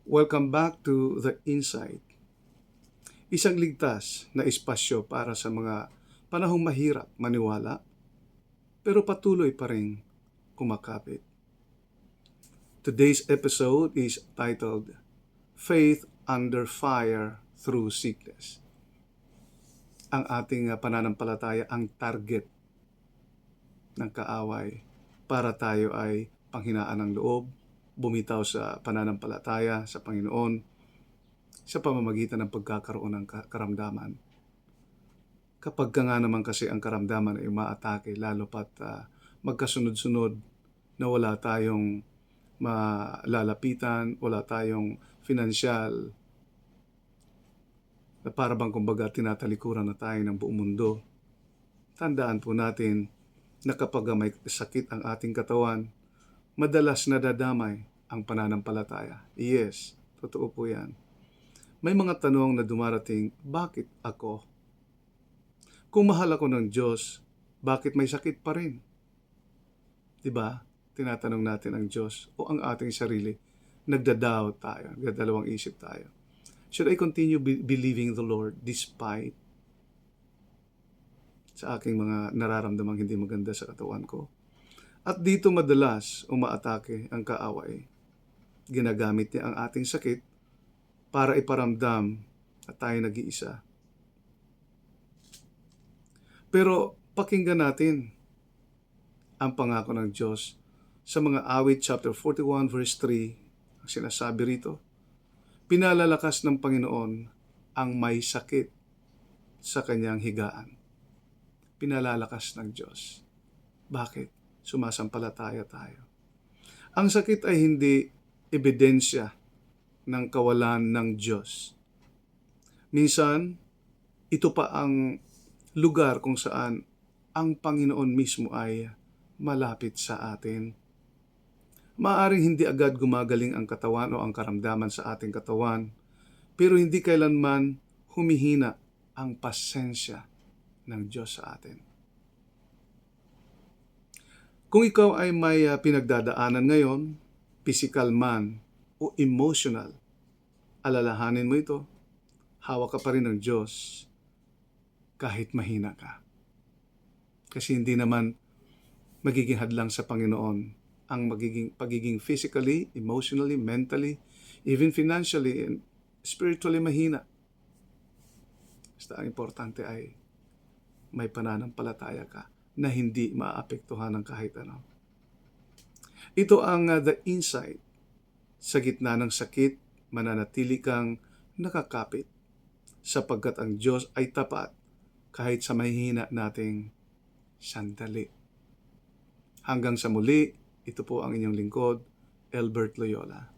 Welcome back to The Insight. Isang ligtas na espasyo para sa mga panahong mahirap maniwala pero patuloy pa rin kumakapit. Today's episode is titled Faith Under Fire Through Sickness. Ang ating pananampalataya ang target ng kaaway para tayo ay panghinaan ng loob, bumitaw sa pananampalataya sa Panginoon sa pamamagitan ng pagkakaroon ng karamdaman. Kapag nga naman kasi ang karamdaman ay umaatake, lalo pat magkasunod-sunod na wala tayong malalapitan, wala tayong finansyal, na para bang kumbaga tinatalikuran na tayo ng buong mundo. Tandaan po natin na kapag may sakit ang ating katawan, madalas nadadamay ang pananampalataya. Yes, totoo po yan. May mga tanong na dumarating, bakit ako? Kung mahal ako ng Diyos, bakit may sakit pa rin? Diba? Tinatanong natin ang Diyos o ang ating sarili. Nagdadoubt tayo, nagdadalawang isip tayo. Should I continue believing the Lord despite sa aking mga nararamdamang hindi maganda sa katawan ko? At dito madalas umaatake ang kaaway. Ginagamit niya ang ating sakit para iparamdam at tayo nag-iisa. Pero pakinggan natin ang pangako ng Diyos sa mga awit chapter 41 verse 3. Ang sinasabi rito, pinalalakas ng Panginoon ang may sakit sa kanyang higaan. Pinalalakas ng Diyos. Bakit? Sumasampalataya tayo. Ang sakit ay hindi ebidensya ng kawalan ng Diyos. Minsan, ito pa ang lugar kung saan ang Panginoon mismo ay malapit sa atin. Maaring hindi agad gumagaling ang katawan o ang karamdaman sa ating katawan, pero hindi kailanman humihina ang pasensya ng Diyos sa atin. Kung ikaw ay may pinagdadaanan ngayon, physical man o emotional, alalahanin mo ito, hawak ka pa rin ng Diyos kahit mahina ka. Kasi hindi naman magiging hadlang sa Panginoon ang pagiging physically, emotionally, mentally, even financially and spiritually mahina. Basta ang importante ay may pananampalataya ka na hindi maapektuhan ng kahit ano. Ito ang The Insight. Sa gitna ng sakit, mananatili kang nakakapit sapagkat ang Diyos ay tapat kahit sa mahihina nating sandali. Hanggang sa muli, ito po ang inyong lingkod, Albert Loyola.